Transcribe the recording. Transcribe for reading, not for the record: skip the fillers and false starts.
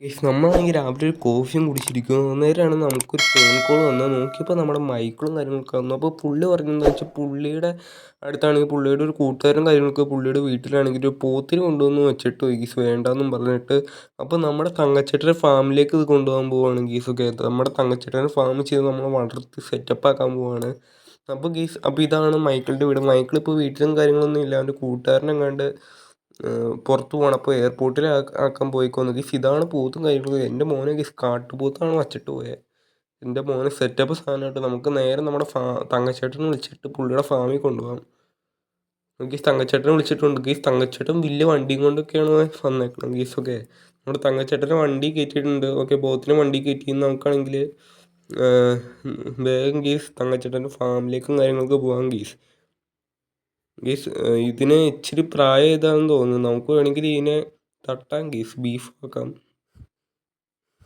Guys നമ്മളാണെങ്കിൽ രാവിലെ ഒരു കോഫിയും കുടിച്ചിരിക്കുന്നു. അന്നേരമാണ് നമുക്കൊരു ഫോൺ കോൾ വന്നത്. നോക്കിയപ്പോൾ നമ്മുടെ മൈക്കിളും കാര്യങ്ങളൊക്കെ വന്നു. അപ്പോൾ പുള്ളി പറഞ്ഞതെന്ന് വെച്ചാൽ പുള്ളിയുടെ അടുത്താണെങ്കിൽ പുള്ളിയുടെ ഒരു കൂട്ടുകാരും കാര്യങ്ങളൊക്കെ പുള്ളിയുടെ വീട്ടിലാണെങ്കിൽ ഒരു പോത്തിനെ കൊണ്ടുവന്ന് വെച്ചിട്ട് പോയി ഗീസ് വേണ്ടാന്നും പറഞ്ഞിട്ട്. അപ്പോൾ നമ്മുടെ തങ്കച്ചേട്ടൻ്റെ ഫാമിലേക്ക് ഇത് കൊണ്ടുപോകാൻ പോവുകയാണ് ഗീസൊക്കെ. നമ്മുടെ തങ്കച്ചേട്ടൻ്റെ ഫാം ചെയ്ത് നമ്മൾ വളർത്തി സെറ്റപ്പ് ആക്കാൻ പോവുകയാണ്. അപ്പോൾ ഗീസ് അപ്പോൾ ഇതാണ് മൈക്കിളിൻ്റെ വീട്. മൈക്കിൾ ഇപ്പോൾ വീട്ടിലും കാര്യങ്ങളൊന്നും ഇല്ല. അവൻ്റെ കൂട്ടുകാരനെങ്ങാണ്ട് പുറത്ത് പോകണം. അപ്പോൾ എയർപോർട്ടിൽ ആക്കാൻ പോയിക്കോന്ന് ഗീസ്. ഇതാണ് പോത്തും കാര്യങ്ങളും. എൻ്റെ മോനെ ഗീസ് കാട്ടുപോത്താണ് വച്ചിട്ട് പോയത്. എൻ്റെ മോനെ സെറ്റപ്പ് സാധനമായിട്ട് നമുക്ക് നേരെ നമ്മുടെ തങ്കച്ചേട്ടനെ വിളിച്ചിട്ട് പുള്ളിയുടെ ഫാമിൽ കൊണ്ടുപോകാം. ഗീസ് തങ്കച്ചേട്ടനെ വിളിച്ചിട്ടുണ്ട്. ഗീസ് തങ്കച്ചേട്ടൻ വലിയ വണ്ടിയും കൊണ്ടൊക്കെയാണ് വന്നേക്കുന്നത് ഗീസൊക്കെ. നമ്മുടെ തങ്കച്ചേട്ടനെ വണ്ടി കയറ്റിയിട്ടുണ്ട്. ഓക്കെ, പോത്തിനെ വണ്ടി കയറ്റി നമുക്കാണെങ്കിൽ വേഗം ഗീസ് തങ്കച്ചേട്ടൻ്റെ ഫാമിലേക്കും കാര്യങ്ങളൊക്കെ പോകാം ഗീസ്. ഗീസ് ഇതിന് ഇച്ചിരി പ്രായം ഇതാണെന്ന് തോന്നുന്നു. നമുക്ക് വേണമെങ്കിൽ ഇതിനെ തട്ടാം ഗീസ്, ബീഫ് ആക്കാം.